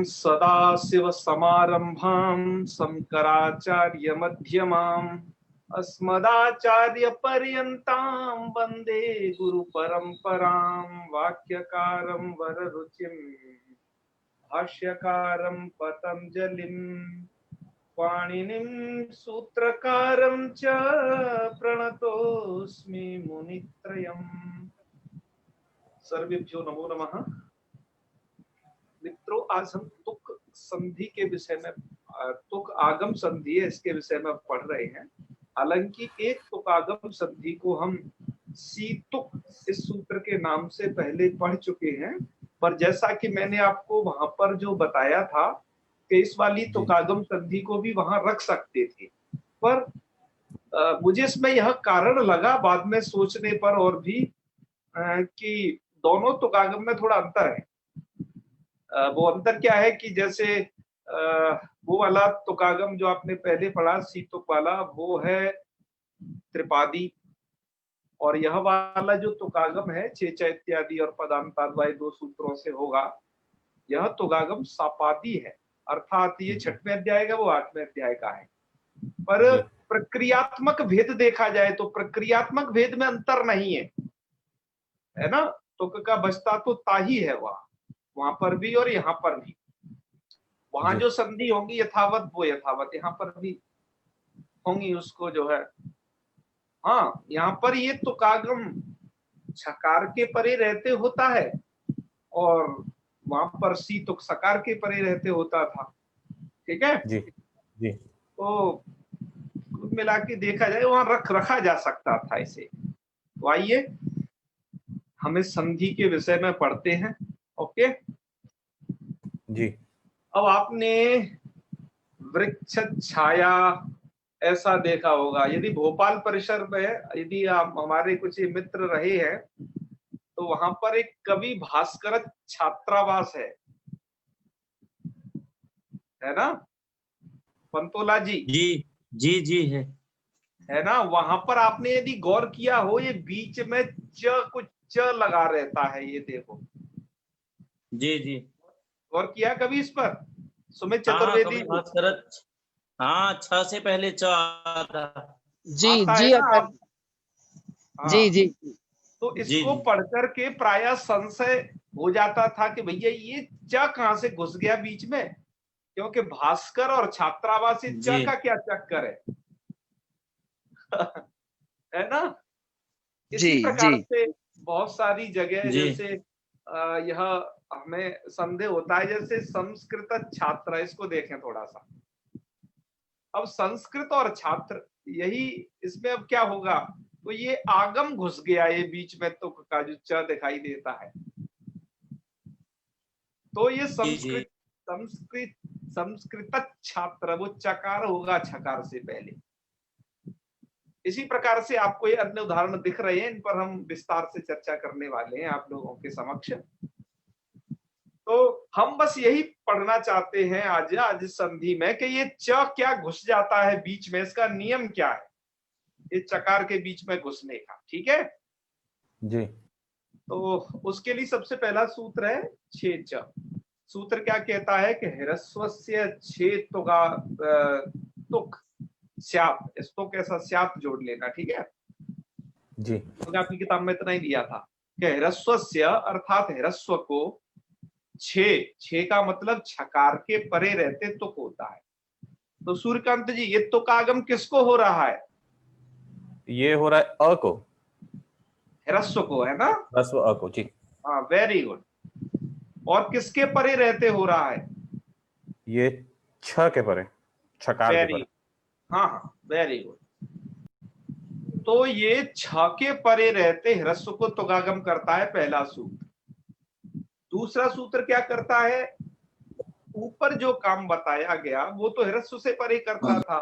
सदाशिवसमारम्भां शङ्कराचार्यमध्यमाम् अस्मदाचार्यपर्यन्तां वन्दे गुरुपरम्परां। वाक्यकारं वररुचिं भाष्यकारं पतञ्जलिं पाणिनिं सूत्रकारं च प्रणतोऽस्मि मुनित्रयम्। सर्वेभ्यो नमो नमः। मित्रों, आज हम तुक संधि के विषय में, तुक आगम संधि है, इसके विषय में पढ़ रहे हैं। हालांकि एक तुकागम संधि को हम सीतुक इस सूत्र के नाम से पहले पढ़ चुके हैं, पर जैसा कि मैंने आपको वहां पर जो बताया था कि इस वाली तुकागम संधि को भी वहां रख सकते थे, पर मुझे इसमें यह कारण लगा बाद में सोचने पर और भी कि दोनों तुकागम में थोड़ा अंतर है। वो अंतर क्या है कि जैसे वो वाला तुकागम जो आपने पहले पढ़ा सीतुक वाला, वो है त्रिपादी, और यह वाला जो तुकागम है चेचा इत्यादि और पदांताद वाले दो सूत्रों से होगा, यह तुकागम सापादी है। अर्थात ये 6वें अध्याय का, वो 8वें अध्याय का है। पर प्रक्रियात्मक भेद देखा जाए तो प्रक्रियात्मक भेद में अंतर नहीं है, है ना। तुक का बचता तो ताही है, वहां पर भी और यहाँ पर भी। वहां जो संधि होंगी यथावत वो यथावत यहाँ पर भी होंगी, उसको जो है। हाँ, यहाँ पर ये तुकागम छकार के परे रहते होता है और वहां पर सी तुक सकार के परे रहते होता था। ठीक है जी जी। तो कुल मिला के देखा जाए वहां रखा जा सकता था इसे। तो आइए हम इस संधि के विषय में पढ़ते हैं। ओके जी। अब आपने वृक्ष छाया ऐसा देखा होगा, यदि भोपाल परिसर में यदि आप हमारे कुछ मित्र रहे हैं तो वहां पर एक कवि भास्कर छात्रावास है ना पंतोला जी? जी जी जी है ना। वहां पर आपने यदि गौर किया हो, ये बीच में कुछ च लगा रहता है, ये देखो। जी जी, गौर किया कभी इस पर? सुमित चतुर्वेदी भास्कर, हाँ, छ से पहले च आता जी जी जी जी। तो इसको पढ़कर के प्रायः संशय हो जाता था कि भैया ये च कहां से घुस गया बीच में, क्योंकि भास्कर और छात्रावासी च का क्या चक्कर है है ना। इसी प्रकार से बहुत सारी जगह जैसे यह हमें संदेह होता है। जैसे संस्कृत छात्र, इसको देखें थोड़ा सा। अब संस्कृत और छात्र, यही इसमें अब क्या होगा, तो ये आगम घुस गया ये बीच में, तुक का जो च दिखाई देता है, तो ये संस्कृत संस्कृत संस्कृत छात्र, वो चकार होगा छकार से पहले। इसी प्रकार से आपको ये अन्य उदाहरण दिख रहे हैं, इन पर हम विस्तार से चर्चा करने वाले हैं आप लोगों के समक्ष। तो हम बस यही पढ़ना चाहते हैं आज संधि में कि ये च क्या घुस जाता है बीच में, इसका नियम क्या है, ये चकार के बीच में घुसने का। ठीक है जी। तो उसके लिए सबसे पहला सूत्र है छेच। सूत्र क्या कहता है कि ह्रस्वस्य छेतुका तुक स्याप, इसको कैसा स्याप जोड़ लेना। ठीक है जी। तो आपकी किताब में इतना ही दिया था कि ह्रस्वस्य अर्थात ह्रस्व को, छे का मतलब छकार के परे रहते तुक होता है। तो सूर्यकांत जी, ये तुकागम किसको हो रहा है? ये हो रहा है अ को, ह्रस्व को, है ना, ह्रस्व अ को जी। हाँ, वेरी गुड। और किसके परे रहते हो रहा है? ये छ के परे, छकार के परे। हाँ हाँ, वेरी गुड। तो ये छ के परे रहते ह्रस्व को तुकागम करता है, पहला सूत्र। दूसरा सूत्र क्या करता है? ऊपर जो काम बताया गया वो तो ह्रस्व से परे करता था।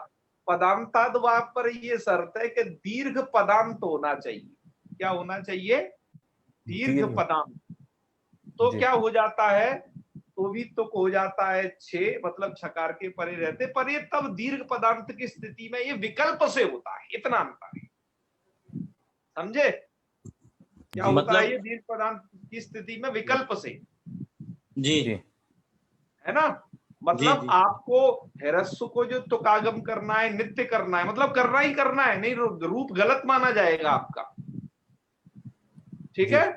पदांताद वहां पर ये शर्त है कि दीर्घ पदांत होना चाहिए। क्या होना चाहिए? दीर्घ पदांत। तो क्या हो जाता है, तो भी तुक हो जाता है छे, मतलब छकार के परे रहते, पर ये तब दीर्घ पदांत की स्थिति में ये विकल्प से होता है, इतना अंतर है। समझे क्या होता है? ये दीर्घ पदांत की स्थिति में विकल्प से जी, है है ना। मतलब जी। आपको ह्रस्व को जो तुकागम करना है, नित्य करना है, मतलब करना ही करना है, नहीं रूप गलत माना जाएगा आपका, ठीक जी है।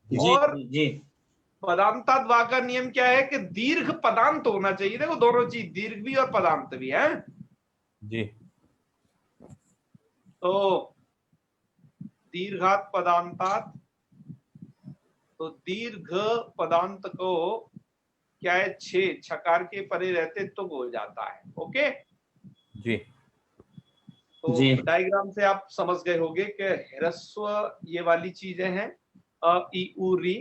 जी और जी पदांताद्वा का नियम क्या है कि दीर्घ पदांत होना चाहिए। देखो दोनों चीज, दीर्घ भी और पदांत भी है। जी तो दीर्घात पदांतात, तो दीर्घ पदांत को क्या है, छकार के परे रहते तुक हो जाता है। ओके, जी जी तो डायग्राम से आप समझ गए होंगे कि ह्रस्व ये वाली चीजें हैं, अ इ उ री,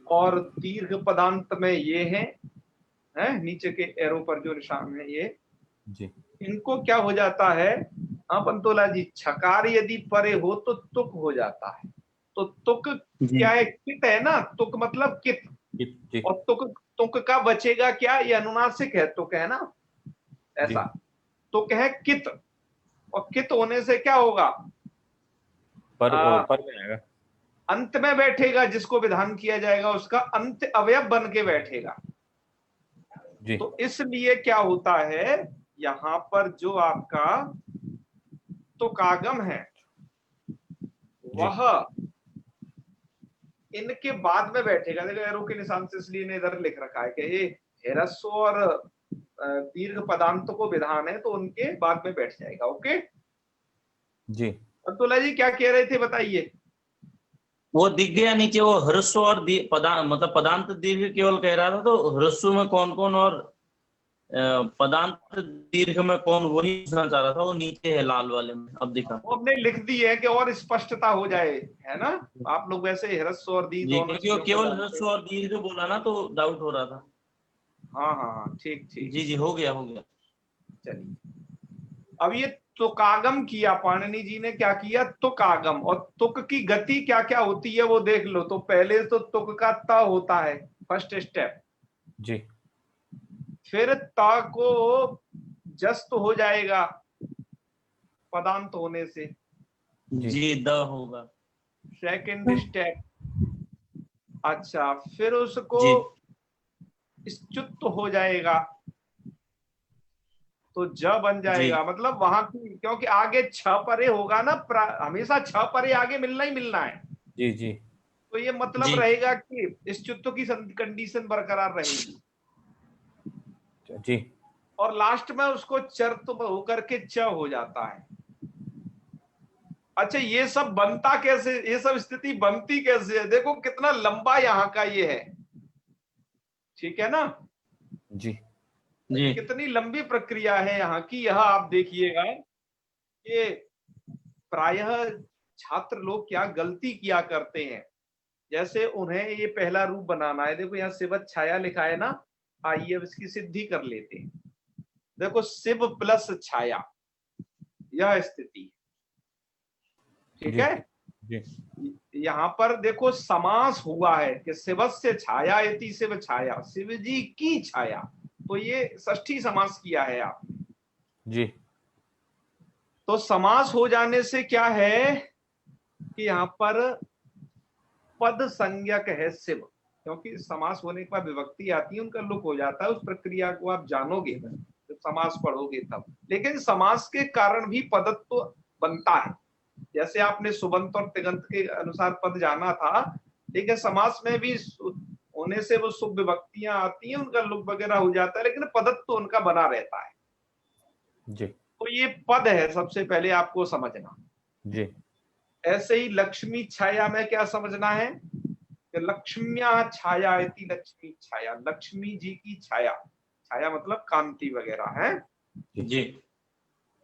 और दीर्घ पदांत में ये है नीचे के एरो पर जो निशान है ये, जी इनको क्या हो जाता है, हाँ पंतोला जी, छकार यदि परे हो तो तुक हो जाता है। तो तुक जी क्या है, कित है ना, तुक मतलब कित, जी और तुक, तुक का बचेगा क्या, ये अनुनासिक है, तुक है ना, जी ऐसा तुक है कित, और कित होने से क्या होगा, पर में आएगा। अंत में बैठेगा, जिसको विधान किया जाएगा उसका अंत अवयव बन के बैठेगा। जी तो इसलिए क्या होता है, यहां पर जो आपका तुकागम है जी वह इनके बाद में बैठेगा। देखो एरो के निशान से इसलिए ने इधर लिख रखा है कि ये ह्रस्व और दीर्घ पदांत को विधान है, तो उनके बाद में बैठ जाएगा। ओके, जी अब्दुल्ला जी क्या कह रहे थे बताइए। वो दिख गया नीचे, वो ह्रस्व और मतलब पदांत दीर्घ केवल कह रहा था, तो ह्रस्व में कौन कौन और पदांत दीर्घ में कौन, वही पूछना चाह रहा था। वो नीचे है लाल वाले में, अब दिखा। वो हमने लिख दी है कि और स्पष्टता हो जाए, है ना। आप लोग वैसे ह्रस्व और दीर्घ जी, दोनों क्योंकि वो चीजों को केवल जानते ह्रस्व हैं। और दीर्घ बोला ना, तो डाउट हो रहा था। हाँ हाँ हाँ, ठीक ठीक, जी जी, हो गया हो गया। चलिए। अब ये तुकागम किया पाणिनि जी ने, क्या किया, तुकागम, और तुक की गति क्या क्या होती है वो देख लो। तो पहले तो तुक का त होता है, फर्स्ट स्टेप, जी फिर त को जस्त हो जाएगा पदांत होने से, जी जी, द होगा। Second step. अच्छा, फिर उसको जी च्युत हो जाएगा, तो ज बन जी जाएगा। मतलब वहां की, क्योंकि आगे छ परे होगा ना, हमेशा छ परे आगे मिलना ही मिलना है, जी जी तो ये मतलब जी रहेगा कि इस च्युत की कंडीशन बरकरार रहेगी, जी और लास्ट में उसको चर्त होकर के च हो जाता है। अच्छा, ये सब बनता कैसे, ये सब स्थिति बनती कैसे है, देखो कितना लंबा यहाँ का ये है, ठीक है ना। जी जी कितनी लंबी प्रक्रिया है यहाँ की, यह आप देखिएगा कि प्रायः छात्र लोग क्या गलती किया करते हैं। जैसे उन्हें ये पहला रूप बनाना है, देखो यहाँ शिवत छाया लिखा है ना, आइए अब इसकी सिद्धि कर लेते हैं। देखो शिव प्लस छाया, यह स्थिति, ठीक जी है। जी यहाँ पर देखो समास हुआ है कि शिवस्य छाया यति, शिव छाया, शिव जी की छाया, तो ये षष्ठी समास किया है आप। जी तो समास हो जाने से क्या है कि यहाँ पर पद संज्ञक है शिव, क्योंकि समास होने के बाद विभक्ति आती है, उनका लुक हो जाता है। उस प्रक्रिया को आप जानोगे जब समास पढ़ोगे तब। लेकिन समास के कारण भी पदत्व बनता है, जैसे आपने सुबंत और तिगंत के अनुसार पद जाना था, लेकिन समास में भी होने से वो शुभ विभक्तियां आती हैं, उनका लुक वगैरह हो जाता है, लेकिन पदत्व उनका बना रहता है। जी तो ये पद है, सबसे पहले आपको समझना। जी ऐसे ही लक्ष्मी छाया में क्या समझना है कि लक्ष्म्या छाया इति, लक्ष्मी छाया, लक्ष्मी जी की छाया, छाया मतलब कांति वगैरह है। जी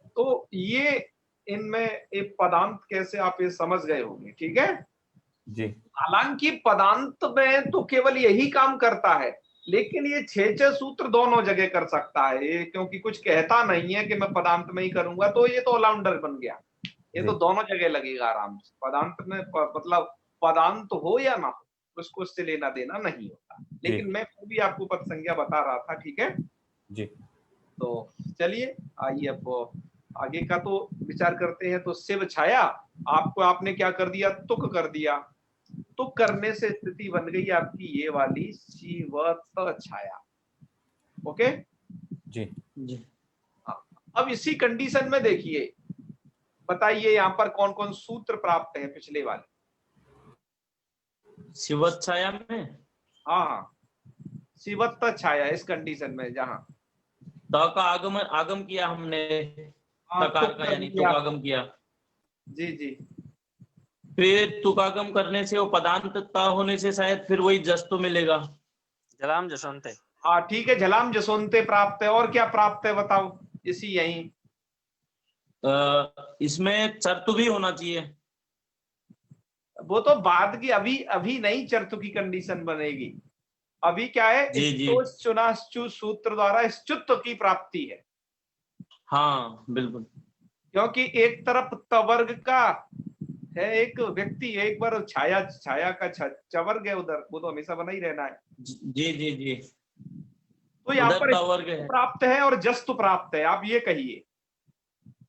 तो ये इनमें एक पदांत कैसे आप ये समझ गए होंगे, ठीक है। जी हालांकि पदांत में तो केवल यही काम करता है, लेकिन ये छह सूत्र दोनों जगह कर सकता है ये, क्योंकि कुछ कहता नहीं है कि मैं पदांत में ही करूंगा, तो ये तो ऑलराउंडर बन गया। ये तो जी दोनों जगह लगेगा आराम से। पदांत में मतलब पदांत हो या ना हो, उसको उससे लेना देना नहीं होता। जी लेकिन मैं फिर भी आपको पद संज्ञा बता रहा था, ठीक है। जी तो चलिए, आइए अब आगे का तो विचार करते हैं। तो शिव छाया आपको, आपने क्या कर दिया, तुक कर दिया। तो करने से स्थिति बन गई आपकी ये वाली शिवत छाया। ओके जी जी। अब इसी कंडीशन में देखिए, बताइए यहाँ पर कौन कौन सूत्र प्राप्त है पिछले वाले। शिवत छाया में हाँ शिवत छाया इस कंडीशन में जहां त का आगम किया हमने, तकार तुक का कर यानी लिया। तुकागम किया, जी जी फिर तुकागम करने से वो पदांत ता होने से शायद फिर वही जस तो मिलेगा। जलाम जसवंते। हाँ ठीक है, झलाम जसोनते प्राप्त है। और क्या प्राप्त है बताओ इसी यही। इसमें चर्तु भी होना चाहिए। वो तो बाद की, अभी अभी नहीं चर्तु की कंडीशन बनेगी। अभी क्या है, जी जी चुनाश्चु सूत्र द्वारा स्तुत्व की प्राप्ति है। हाँ बिल्कुल। क्योंकि एक तरफ तवर्ग का है एक व्यक्ति, एक बार छाया, छाया का चवर्ग है उधर, वो तो हमेशा बना ही रहना है। जी जी जी तो यहाँ उधर पर का वर्ग है। प्राप्त है और जस्तु प्राप्त है, आप ये कहिए।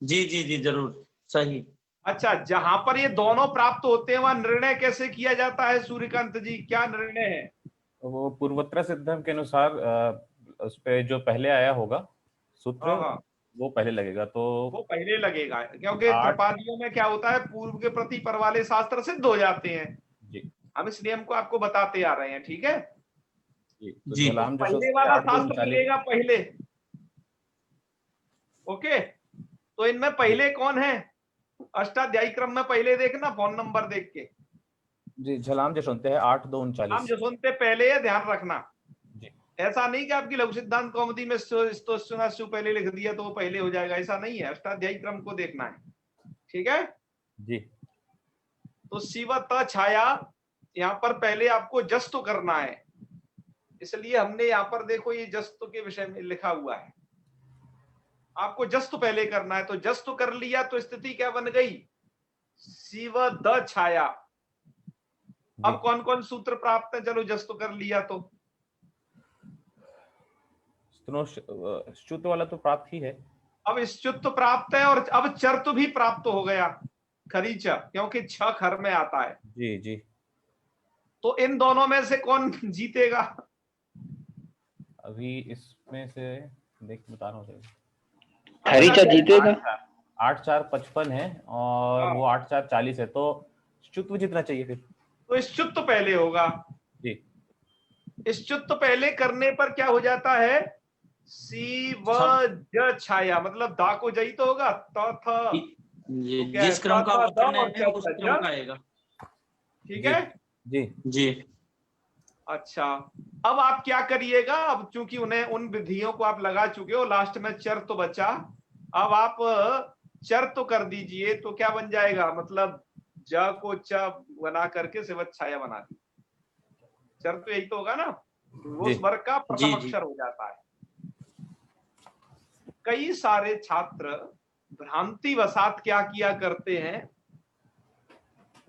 जी जी जी जरूर सही। अच्छा, जहां पर ये दोनों प्राप्त होते हैं वहां निर्णय कैसे किया जाता है सूर्यकांत जी, क्या निर्णय है? वो पूर्वोत्तर सिद्धांत के अनुसार उस पे जो पहले आया होगा सूत्र, हाँ वो पहले लगेगा। तो वो पहले लगेगा, क्योंकि 8 त्रिपादियों में क्या होता है, पूर्व के प्रति पर वाले शास्त्र सिद्ध हो जाते हैं। जी हम इस नियम को आपको बताते आ रहे हैं, ठीक है। जी। तो जी। झलाम पहले जसोस्ते वाला 8 2 शास्त्र 39। मिलेगा पहले। ओके, तो इनमें पहले कौन है? अष्टाध्यायी क्रम में पहले देखना, फोन नंबर देख के। जी झलाम जसोस्ते है 8 2 हम 39। जो सुनते पहले है, ध्यान रखना। जी ऐसा नहीं कि आपकी लघु सिद्धांत कौमुदी में स्तोस्चुनाश्चु पहले लिख दिया तो वो पहले हो जाएगा, ऐसा नहीं है। अष्टाध्यायी क्रम को देखना है, ठीक है। जी तो शिवत छाया यहाँ पर पहले आपको जस्तु करना है, इसलिए हमने यहाँ पर देखो ये जस्तु के विषय में लिखा हुआ है। आपको जस्तु पहले करना है, तो जस्तु कर लिया तो स्थिति क्या बन गई, शिव द छाया। अब कौन कौन सूत्र प्राप्त है, चलो जस्तु कर लिया तो। स्तुत वाला तो प्राप्त ही है। अब स्तुत प्राप्त है और अब चर्तु भी प्राप्त हो गया, खरीच, क्योंकि छ खर में आता है। जी जी। तो इन दोनों में से कौन जीतेगा? अभी इसमें से देख बता रहा हूँ। खरीचा जीतेगा। 8 4 55 है और हाँ। वो 8 4 40 है, तो च्युत जीतना चाहिए फिर। तो स्तुत पहले होगा। जी स्तुत पहले करने पर क्या हो जाता है, सी व ज छाया, मतलब दा को जई तो होगा, त थ जी, तो क्या है, जिस क्रम का द वचन और है उस क्रम का आएगा। ठीक जी है। जी जी अच्छा, अब आप क्या करिएगा, अब चूंकि उन्हें उन विधियों को आप लगा चुके हो, लास्ट में चर तो बचा। अब आप चर तो कर दीजिए, तो क्या बन जाएगा, मतलब ज को च बना करके सिवत छाया बना दी। चर तो यही तो होगा ना, वो जी। स्वर का प्रथम जी, जी। अक्षर हो जाता है। कई सारे छात्र भ्रांति वसात क्या किया करते हैं,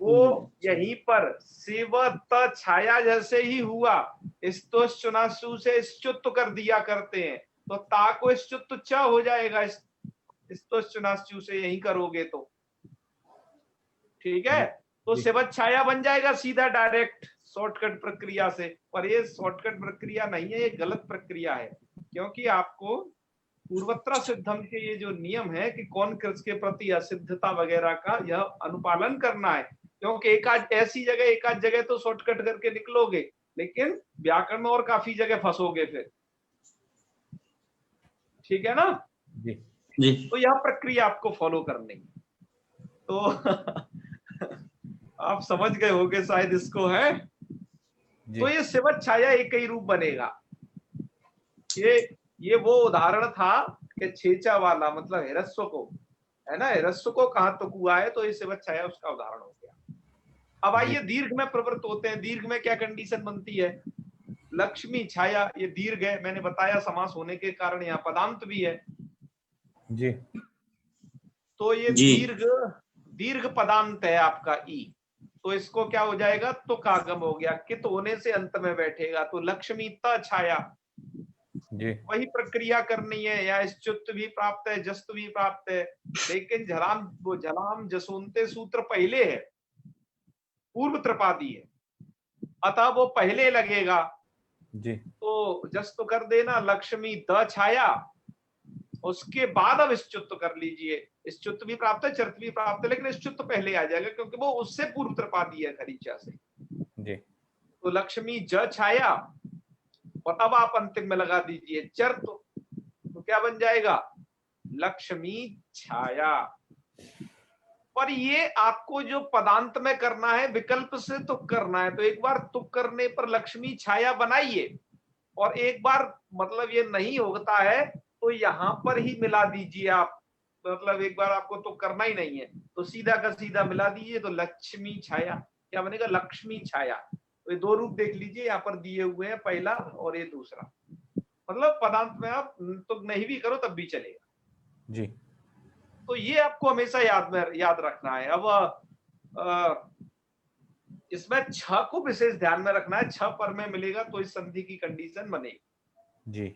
वो यहीं पर शिवत छाया जैसे ही हुआ स्तोश्चुनासु से स्तुत कर दिया करते हैं, तो ता को स्तुत च हो जाएगा स्तोश्चुनासु से यही करोगे तो, ठीक है। तो जी। शिवत छाया बन जाएगा सीधा डायरेक्ट शॉर्टकट प्रक्रिया से। पर ये शॉर्टकट प्रक्रिया नहीं है, ये गलत प्रक्रिया है, क्योंकि आपको पूर्वोत्तर सिद्धम के ये जो नियम है कि कौन कृष के प्रति असिद्धता वगैरह का यह अनुपालन करना है। क्योंकि एक आध जगह तो शॉर्टकट करके निकलोगे, लेकिन व्याकरण में और काफी जगह फंसोगे फिर, ठीक है ना। जी जी तो यह प्रक्रिया आपको फॉलो करनी है। तो आप समझ गए होंगे शायद इसको, है। तो ये शिवत छाया एक ही रूप बनेगा। ये वो उदाहरण था कि छेचा वाला, मतलब हिरस्व को, है ना, हिरस्व को कहा तो कुआ है, तो ये शिवत छाया उसका उदाहरण हो गया। अब आइए दीर्घ में प्रवृत्त होते हैं। दीर्घ में क्या कंडीशन बनती है, लक्ष्मी छाया, ये दीर्घ है, मैंने बताया समास होने के कारण यहाँ पदांत भी है। जी तो ये जी। दीर्घ पदांत है आपका ई, तो इसको क्या हो जाएगा, तो कागम हो गया, कित होने से अंत में बैठेगा, तो लक्ष्मी त छाया। जी वही प्रक्रिया करनी है, या च्युत भी प्राप्त है, जस्त भी प्राप्त है, लेकिन झलाम जसूनते सूत्र पहले है, पूर्व त्रिपादी है। अतः वो पहले लगेगा। जी तो जस तो कर देना लक्ष्मी द छाया, उसके बाद अब इश्चुत्व कर लीजिए। इश्चुत्व भी प्राप्त है, चरित भी प्राप्त है, लेकिन इश्चुत्व पहले आ जाएगा क्योंकि वो उससे पूर्व त्रिपादी है खरीचा से। जी तो लक्ष्मी ज छाया, और अब आप अंतिम में लगा दीजिए चर, तो क्या बन जाएगा? लक्ष्मी छाया। पर ये आपको जो पदांत में करना है, विकल्प से तुक करना है, तो एक बार तुक करने पर लक्ष्मी छाया बनाइए, और एक बार मतलब ये नहीं होता है तो यहां पर ही मिला दीजिए आप। मतलब एक बार आपको तो करना ही नहीं है तो सीधा का सीधा मिला दीजिए, तो लक्ष्मी छाया क्या बनेगा? लक्ष्मी छाया। तो ये दो रूप देख लीजिए यहाँ पर दिए हुए हैं, पहला और ये दूसरा। मतलब पदांत में आप तो नहीं भी करो तब भी चलेगा। जी तो ये आपको हमेशा याद रखना है। अब इसमें छ को विशेष ध्यान में रखना है। छ पर में मिलेगा तो इस संधि की कंडीशन बनेगी। जी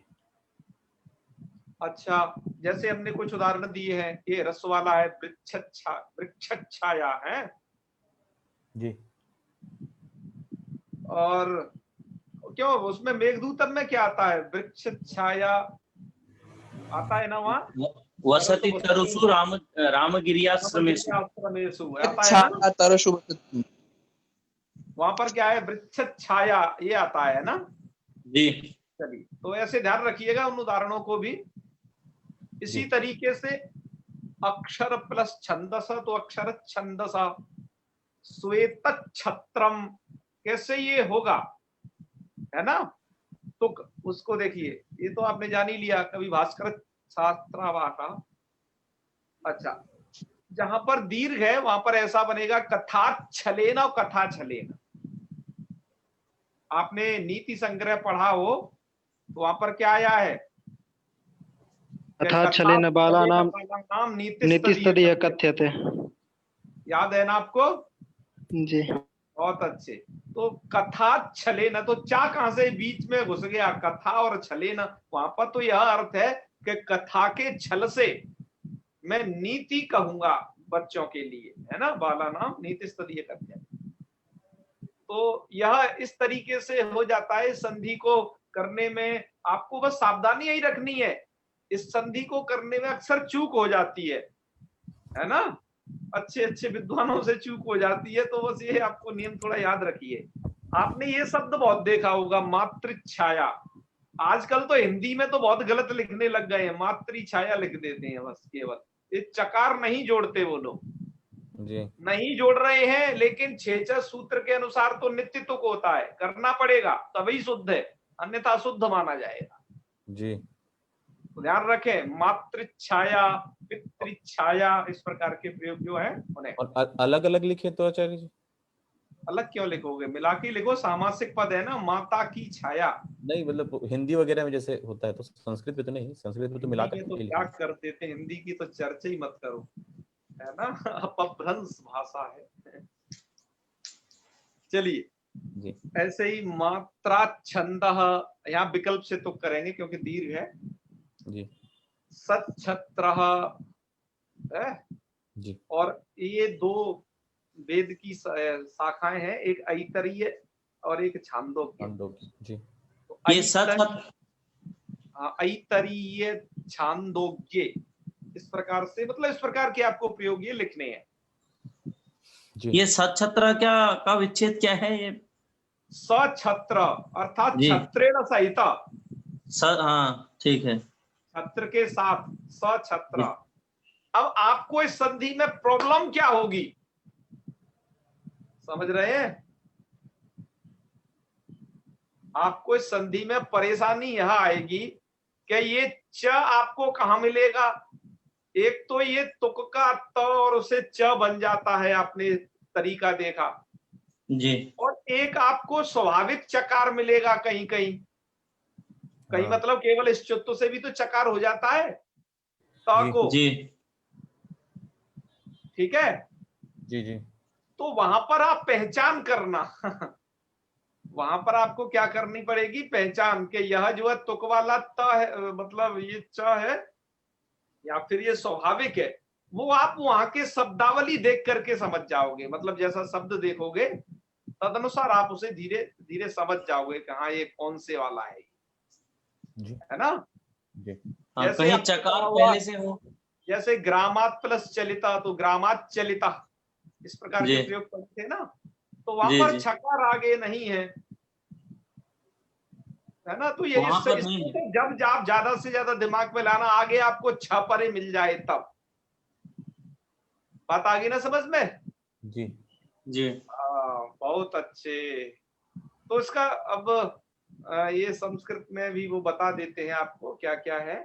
अच्छा, जैसे हमने कुछ उदाहरण दिए हैं, ये रस वाला है, वृक्ष छाया है। जी और क्यों उसमें मेघदूतम में क्या आता है? वृक्ष छाया आता है ना वहाँ, वसति तरुषु रामगिरियाश्रमेषु आश्रमेषु आता है ना, वहां पर क्या है? वृक्ष छाया ये आता है ना। जी चलिए, तो ऐसे ध्यान रखिएगा उन उदाहरणों को भी। इसी तरीके से अक्षर प्लस छंदस, तो अक्षर छंदस श्वेत छत्रम, कैसे ये होगा, है ना? तो उसको देखिए, ये तो आपने जान ही लिया, कभी भास्कर शास्त्रावा का। अच्छा, जहां पर दीर्घ है वहां पर ऐसा बनेगा कथा छलेना और कथा छलेना। आपने नीति संग्रह पढ़ा हो तो वहां पर क्या आया है? कथा छलेन बालानाम नीतिस्तदीय कथ्यते। याद है ना आपको? जी बहुत अच्छे। तो कथा छले न, तो चा कहां से बीच में घुस गया? कथा और छले न, वहां पर तो यह अर्थ है कि कथा के छल से मैं नीति कहूंगा बच्चों के लिए, है ना? बाला नाम नीति स्तरीय कथ्य। तो यह इस तरीके से हो जाता है। संधि को करने में आपको बस सावधानी यही रखनी है, इस संधि को करने में अक्सर चूक हो जाती है ना? अच्छे अच्छे विद्वानों से चूक हो जाती है। तो बस ये आपको नियम थोड़ा याद रखिए। आपने ये शब्द बहुत देखा होगा, मातृछाया। आजकल तो हिंदी में तो बहुत गलत लिखने लग गए हैं, मातृछाया लिख देते हैं बस केवल। ये चकार नहीं जोड़ते वो लोग, जी नहीं जोड़ रहे हैं, लेकिन छेचा सूत्र के अनुसार तो नित्य तुक होता है, करना पड़ेगा तभी शुद्ध है, अन्यथा शुद्ध माना जाएगा। जी तो ध्यान रखें, मातृछाया, पितृछाया, इस प्रकार के प्रयोग जो है उन्हें। और अलग अलग लिखे तो आचार्य जी? अलग क्यों लिखोगे? मिला के लिखो, सामासिक पद है ना, माता की छाया। नहीं मतलब हिंदी वगैरह में जैसे होता है, तो संस्कृत में तो नहीं, संस्कृत में तो मिला हिंदी कर में तो क्या करते थे, हिंदी की तो चर्चा ही मत करो, है ना? अपभ्रंश भाषा है। चलिए, जी ऐसे ही मात्रा छंद, यहाँ विकल्प से तो करेंगे क्योंकि दीर्घ है। जी सच्छत्र जी और ये दो वेद की शाखाएं हैं, एक ऐतरीय और एक छांदोग्य। जी तो ये ऐतरीय छांदोग्य, इस प्रकार से, मतलब इस प्रकार के आपको प्रयोग ये लिखने हैं। ये सच्छत्र क्या का विच्छेद क्या है? ये सछत्र अर्थात छत्रेण सहित, हाँ ठीक है, छत्र के साथ सछत्र। अब आपको इस संधि में प्रॉब्लम क्या होगी, समझ रहे हैं? आपको इस संधि में परेशानी यह आएगी कि ये च आपको कहां मिलेगा? एक तो ये तुक का त और उसे च बन जाता है, आपने तरीका देखा जी। और एक आपको स्वाभाविक चकार मिलेगा कहीं कहीं, कहीं मतलब केवल इस चुत्व से भी तो चकार हो जाता है त को। जी ठीक है जी जी। तो वहां पर आप पहचान करना वहां पर आपको क्या करनी पड़ेगी? पहचान के यह जो है तुक वाला त है, मतलब ये च है या फिर ये स्वाभाविक है, वो आप वहां के शब्दावली देख करके समझ जाओगे। मतलब जैसा शब्द देखोगे तदनुसार आप उसे धीरे धीरे समझ जाओगे कि हाँ ये कौन से वाला है, है ना। हाँ, कहीं चकार पहले से हो, जैसे ग्रामात प्लस चलिता, तो ग्रामात चलिता इस प्रकार के प्रयोग करते हैं ना, तो वहां पर छकार आगे नहीं है ना। तो ये जब आप ज्यादा से ज्यादा दिमाग में लाना, आगे आपको छपरे मिल जाए तब बात आ गई ना समझ में। जी जी बहुत अच्छे। तो इसका अब ये संस्कृत में भी वो बता देते हैं आपको क्या क्या है,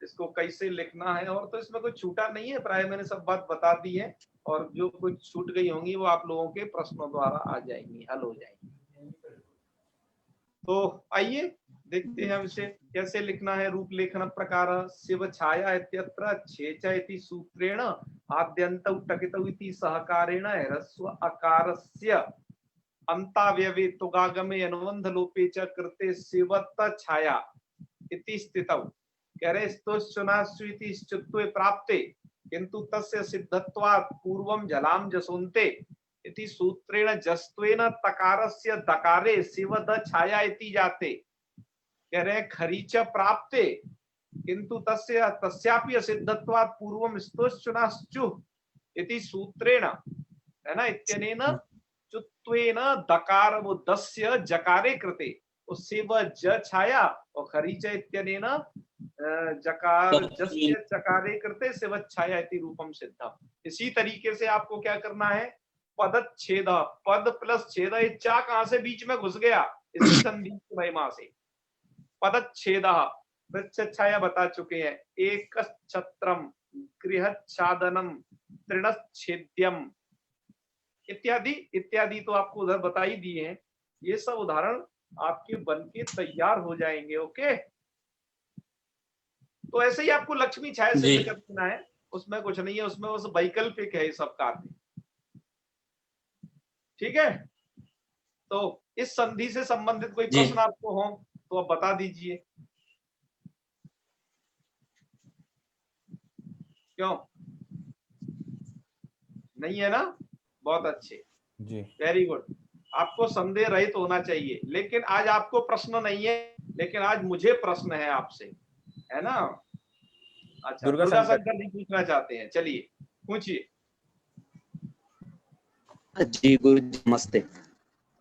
इसको कैसे लिखना है, और तो इसमें कोई छूटा नहीं है, प्राय मैंने सब बात बता दी है, और जो कुछ छूट गई होंगी वो आप लोगों के प्रश्नों द्वारा आ जाएंगी, हल हो जाएंगी। तो आइए देखते हैं इसे कैसे लिखना है। रूपलेखन प्रकार शिव छाया इत्यत्र छेच इति सूत्रेण आद्यन्तौ टकितौ इति सहकारेण ह्रस्व अकारस्य अन्तावयवे तुगागमे अनुबंध लोपे च कृते शिवत्त छाया इति स्थितौ। कह रहे स्तुश्चुनास्विति स्तुत्वे प्राप्ते किंतु तस्य सिद्धत्वात् पूर्वं जलाम जसोन्ते इति सूत्रेण जस्त्वेन तकारस्य दकारे शिवद छाया इति जाते। कह रहे खरीच प्राप्ते किंतु तस्य तस्यापि असिद्धत्वात् पूर्वं स्तुश्चुनाश्चु इति सूत्रेण, है ना, इत्यनेन चुत्वेन दकार वो दस्य जकारे कृते, तो शिव ज छाया और खरीच इत्यनेन जकार जस्य चकारे कृते शिव छाया इति रूपम सिद्धम। इसी तरीके से आपको क्या करना है, पदच्छेद, पद प्लस छेद, ये चा कहां से बीच में घुस गया, इसी संधि की महिमा से। पदच्छेद छाया बता चुके हैं, एक छत्रम गृहच्छादनम तृणच्छेद्यम इत्यादि इत्यादि तो आपको उधर बता ही दिए हैं। ये सब उदाहरण आपके बन के तैयार हो जाएंगे। ओके, तो ऐसे ही आपको लक्ष्मी छाया से लेकर देना है, उसमें कुछ नहीं है, उसमें उस वैकल्पिक है सब कार्य। ठीक है, तो इस संधि से संबंधित कोई प्रश्न आपको हो तो आप बता दीजिए। क्यों नहीं है ना? बहुत अच्छे जी, वेरी गुड। आपको संदेह रहित होना चाहिए, लेकिन आज आपको प्रश्न नहीं है, लेकिन आज मुझे प्रश्न है आपसे, है ना। अच्छा, दुर्गा शंकर जी पूछना चाहते हैं, चलिए पूछिए। जी गुरु जी नमस्ते।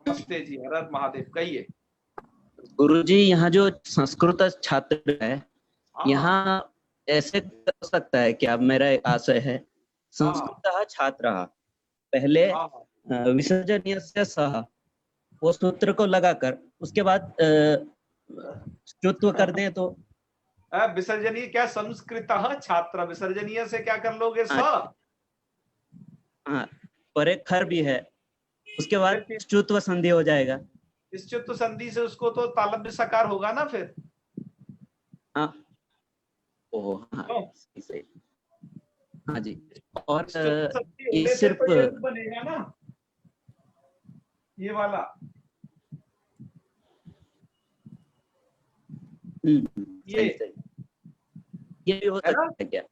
नमस्ते जी, हर हर महादेव, कहिए। गुरु जी, यहाँ जो संस्कृत छात्र है, यहाँ ऐसे हो सकता है क्या? मेरा एक आशय है, संस्कृत छात्र पहले विसर्जनीय सह वो सूत्र को लगाकर उसके बाद च्युत्व कर दें तो विसर्जनीय क्या, संस्कृत छात्र, विसर्जनीय से क्या कर लोगे, स। हाँ, पर एक खर भी है, उसके बाद च्युत्व संधि हो जाएगा। इस च्युत्व संधि से उसको तो तालव्य सकार होगा ना फिर। हाँ, ओह हाँ, सही। हाँ जी, और ये सिर्फ बनेगा ना ये वाला। ये भी हो सकता है क्या?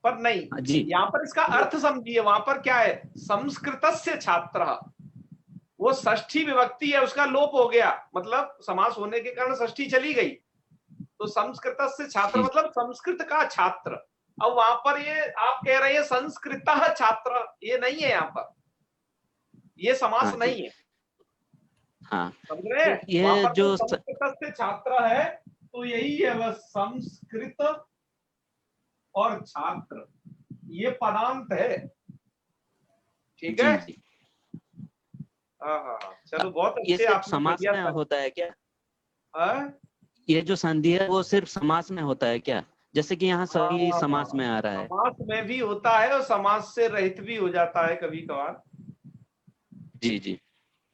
पर नहीं जी, यहाँ पर इसका अर्थ समझिए। वहां पर क्या है, संस्कृतस्य छात्र, वो षष्ठी विभक्ति है, उसका लोप हो गया, मतलब समास होने के कारण षष्ठी चली गई, तो संस्कृतस्य छात्र मतलब संस्कृत का छात्र। अब वहां पर ये आप कह रहे हैं संस्कृतः छात्र, ये नहीं है, यहाँ पर ये समास नहीं है। हाँ, समझ रहे? ये जो संस्कृत से छात्र है तो यही है, वह संस्कृत और छात्र, ये पदांत है। ठीक है, हाँ, चलो बहुत अच्छे। ये सिर्फ समास में होता है क्या? ये जो संधि है वो सिर्फ समास में होता है क्या? जैसे कि यहाँ सभी समास में आ रहा है। समास में भी होता है और समास से रहित भी हो जाता है कभी कभार। जी जी,